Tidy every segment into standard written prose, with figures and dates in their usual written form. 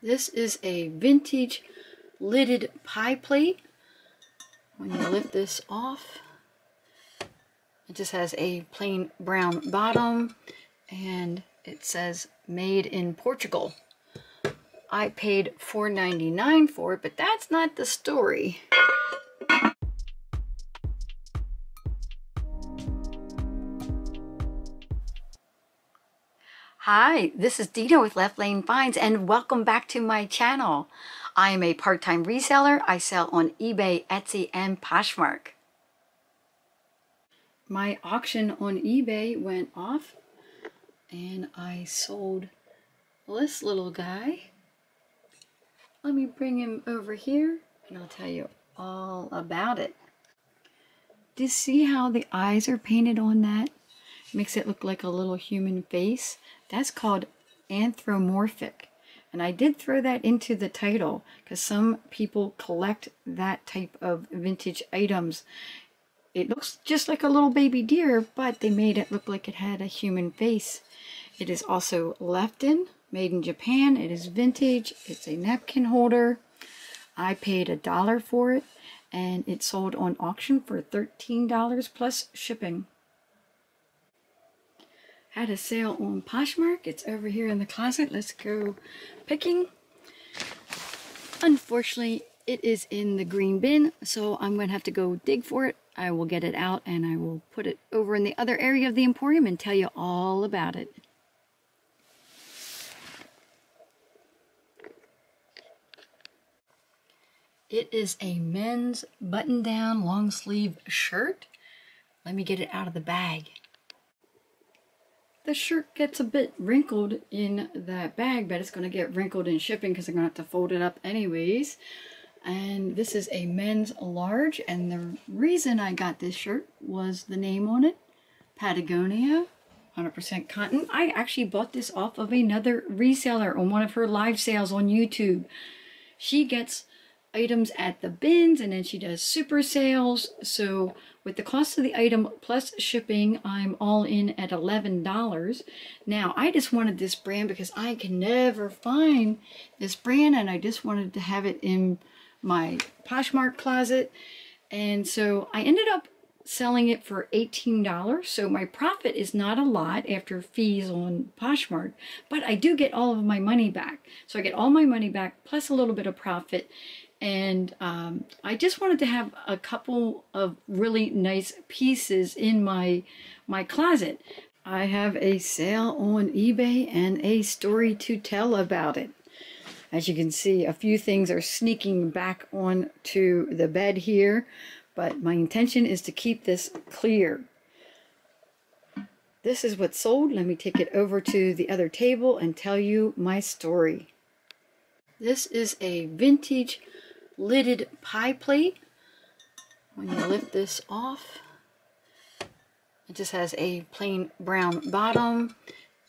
This is a vintage lidded pie plate. When you lift this off, it just has a plain brown bottom and it says made in Portugal. I paid $4.99 for it, but that's not the story. Hi, this is Dena with Left Lane Finds, and welcome back to my channel. I am a part-time reseller. I sell on eBay, Etsy, and Poshmark. My auction on eBay went off, and I sold this little guy. Let me bring him over here, and I'll tell you all about it. Do you see how the eyes are painted on that? Makes it look like a little human face. That's called anthropomorphic. And I did throw that into the title because some people collect that type of vintage items. It looks just like a little baby deer, but they made it look like it had a human face. It is also left-in, made in Japan. It is vintage. It's a napkin holder. I paid $1 for it, and it sold on auction for $13 plus shipping. Had a sale on Poshmark. It's over here in the closet. Let's go picking. Unfortunately, it is in the green bin, so I'm going to have to go dig for it. I will get it out and I will put it over in the other area of the emporium and tell you all about it. It is a men's button-down long sleeve shirt. Let me get it out of the bag. The shirt gets a bit wrinkled in that bag, but it's going to get wrinkled in shipping because I'm going to have to fold it up anyways. And this is a men's large, and the reason I got this shirt was the name on it, Patagonia, 100% cotton. I actually bought this off of another reseller on one of her live sales on YouTube. She gets items at the bins and then she does super sales. So with the cost of the item plus shipping, I'm all in at $11. Now I just wanted this brand because I can never find this brand, and I just wanted to have it in my Poshmark closet, and so I ended up selling it for $18. So my profit is not a lot after fees on Poshmark, but I do get all of my money back. So I get all my money back plus a little bit of profit. And I just wanted to have a couple of really nice pieces in my closet. I have a sale on eBay and a story to tell about it. As you can see, a few things are sneaking back onto the bed here, but my intention is to keep this clear. This is what sold. Let me take it over to the other table and tell you my story. This is a vintage lidded pie plate. When you lift this off, it just has a plain brown bottom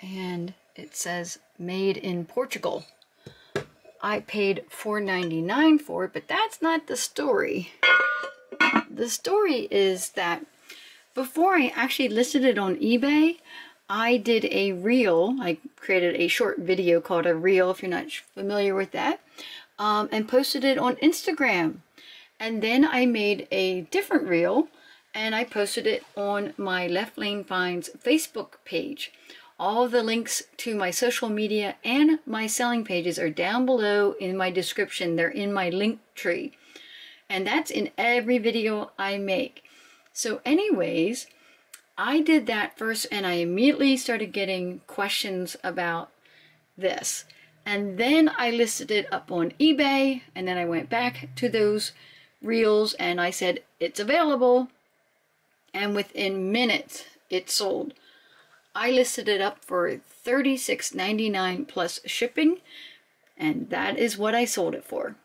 and it says made in Portugal. I paid $4.99 for it, but that's not the story. The story is that before I actually listed it on eBay, I did a reel. I created a short video called a reel, if you're not familiar with that. And posted it on Instagram. And then I made a different reel and I posted it on my Left Lane Finds Facebook page. All the links to my social media and my selling pages are down below in my description. They're in my link tree. And that's in every video I make. So anyways, I did that first and I immediately started getting questions about this. And then I listed it up on eBay, and then I went back to those reels and I said, it's available. And within minutes, it sold. I listed it up for $36.99 plus shipping, and that is what I sold it for.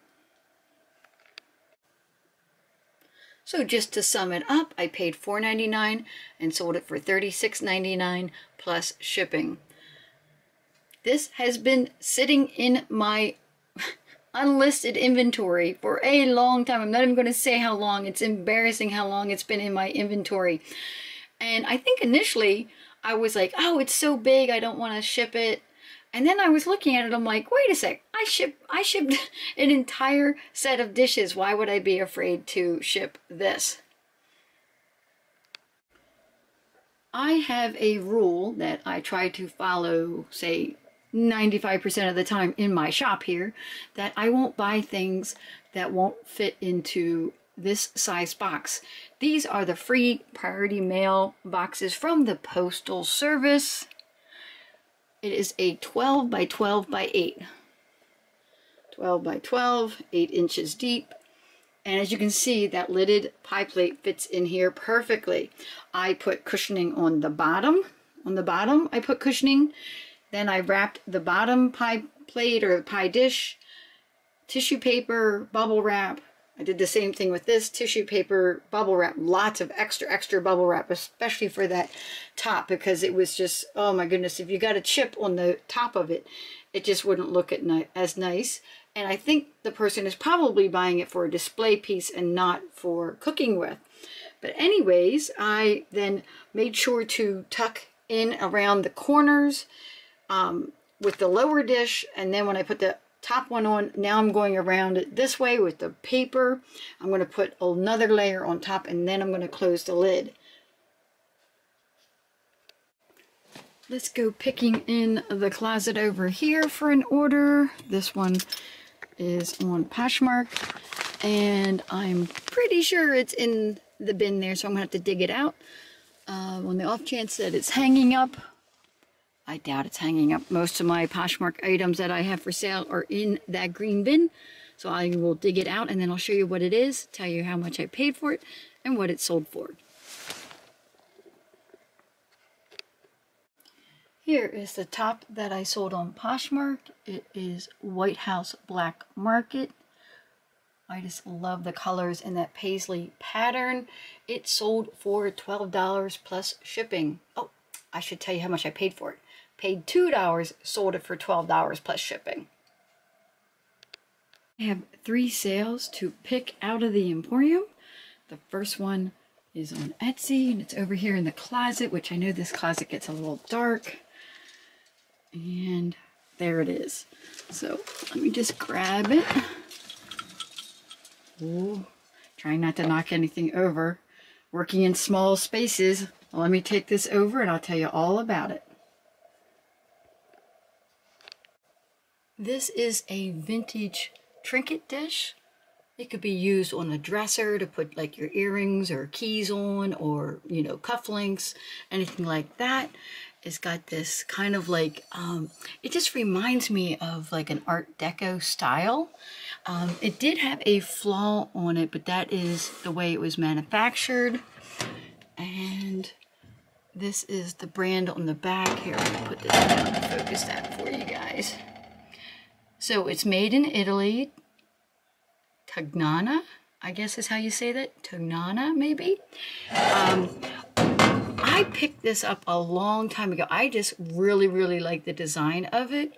So just to sum it up, I paid $4.99 and sold it for $36.99 plus shipping. This has been sitting in my unlisted inventory for a long time. I'm not even going to say how long. It's embarrassing how long it's been in my inventory. And I think initially I was like, oh, it's so big, I don't want to ship it. And then I was looking at it, I'm like, wait a sec, I shipped an entire set of dishes. Why would I be afraid to ship this? I have a rule that I try to follow, say, 95% of the time in my shop here, that I won't buy things that won't fit into this size box. These are the free priority mail boxes from the Postal Service. It is a 12 by 12 by 8. 12 by 12, 8 inches deep. And as you can see, that lidded pie plate fits in here perfectly. I put cushioning on the bottom. On the bottom, I put cushioning. Then I wrapped the bottom pie plate or pie dish, tissue paper, bubble wrap. I did the same thing with this, tissue paper, bubble wrap, lots of extra bubble wrap, especially for that top, because it was just, oh my goodness, if you got a chip on the top of it, it just wouldn't look as nice. And I think the person is probably buying it for a display piece and not for cooking with. But anyways, I then made sure to tuck in around the corners with the lower dish, and then when I put the top one on, now I'm going around it this way with the paper. I'm going to put another layer on top, and then I'm going to close the lid. Let's go picking in the closet over here for an order. This one is on Poshmark, and I'm pretty sure it's in the bin there, so I'm going to have to dig it out. On the off chance that it's hanging up, I doubt it's hanging up. Most of my Poshmark items that I have for sale are in that green bin. So I will dig it out and then I'll show you what it is, tell you how much I paid for it, and what it sold for. Here is the top that I sold on Poshmark. It is White House Black Market. I just love the colors in that paisley pattern. It sold for $12 plus shipping. Oh, I should tell you how much I paid for it. Paid $2, sold it for $12 plus shipping. I have 3 sales to pick out of the Emporium. The first one is on Etsy, and it's over here in the closet, which I know this closet gets a little dark. And there it is. So let me just grab it. Ooh, trying not to knock anything over. Working in small spaces. Let me take this over and I'll tell you all about it. This is a vintage trinket dish. It could be used on a dresser to put like your earrings or keys on, or, you know, cufflinks, anything like that. It's got this kind of like, it just reminds me of like an Art Deco style. It did have a flaw on it, but that is the way it was manufactured. And this is the brand on the back. Here, I'm gonna put this down and focus that for you guys. So it's made in Italy. Tugnana, I guess is how you say that. Tugnana, maybe. I picked this up a long time ago. I just really like the design of it.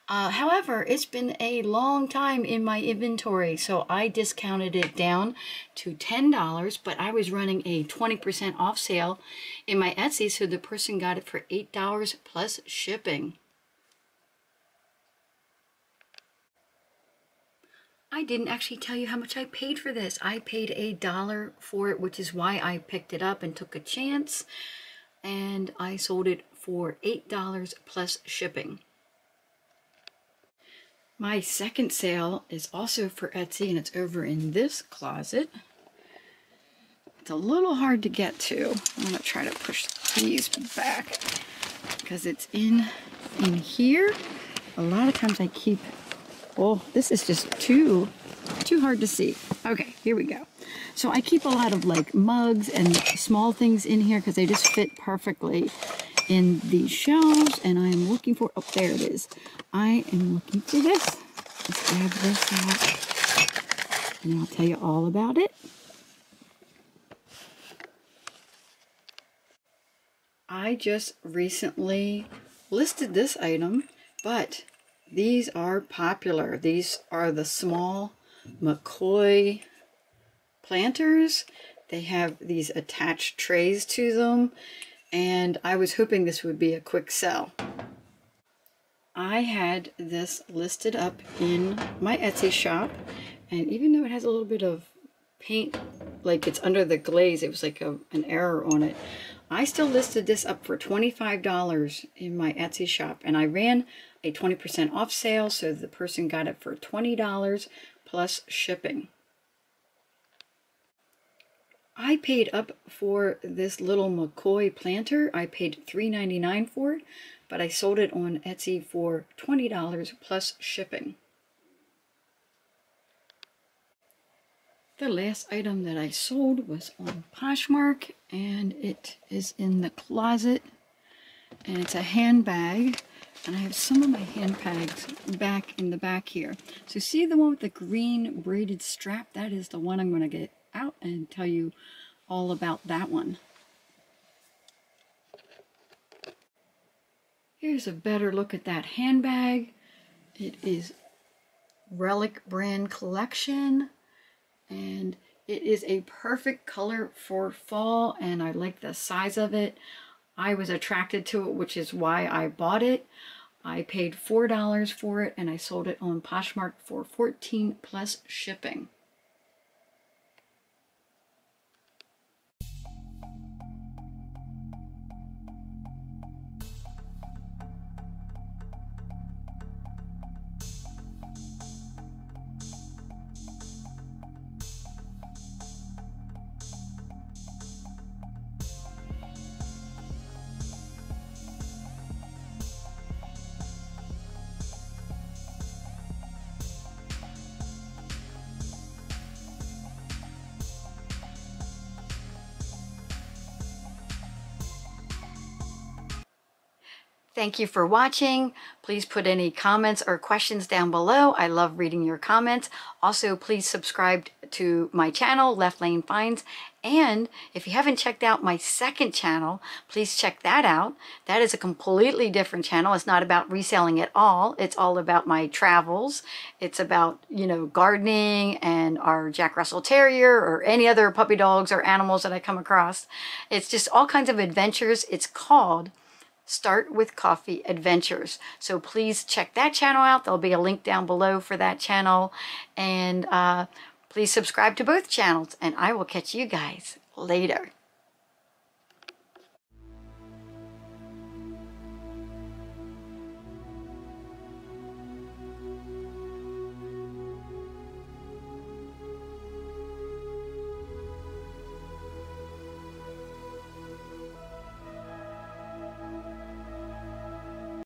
However, it's been a long time in my inventory, so I discounted it down to $10, but I was running a 20% off sale in my Etsy, so the person got it for $8 plus shipping. I didn't actually tell you how much I paid for this. I paid $1 for it, which is why I picked it up and took a chance. And I sold it for $8 plus shipping. My second sale is also for Etsy, and it's over in this closet. It's a little hard to get to. I'm going to try to push these back because it's in here. A lot of times I keep... Oh, this is just too hard to see. Okay, here we go. So I keep a lot of like mugs and small things in here because they just fit perfectly in these shelves. And I'm looking for, oh, there it is. I am looking for this. Let's grab this out and I'll tell you all about it. I just recently listed this item, but these are popular. These are the small McCoy planters. They have these attached trays to them, and I was hoping this would be a quick sell. I had this listed up in my Etsy shop, and even though it has a little bit of paint, like it's under the glaze, it was like an error on it, I still listed this up for $25 in my Etsy shop, and I ran a 20% off sale, so the person got it for $20 plus shipping. I paid up for this little McCoy planter. I paid $3.99 for it, but I sold it on Etsy for $20 plus shipping. The last item that I sold was on Poshmark, and it is in the closet, and it's a handbag, and I have some of my handbags back in the back here. So see the one with the green braided strap? That is the one I'm going to get out and tell you all about that one. Here's a better look at that handbag. It is Relic brand collection, and it is a perfect color for fall, and I like the size of it. I was attracted to it, which is why I bought it. I paid $4 for it, and I sold it on Poshmark for $14 plus shipping. Thank you for watching. Please put any comments or questions down below. I love reading your comments. Also, please subscribe to my channel, Left Lane Finds. And if you haven't checked out my second channel, please check that out. That is a completely different channel. It's not about reselling at all. It's all about my travels. It's about, you know, gardening and our Jack Russell Terrier or any other puppy dogs or animals that I come across. It's just all kinds of adventures. It's called Start with Coffee Adventures. So please check that channel out. There'll be a link down below for that channel. And please subscribe to both channels, and I will catch you guys later.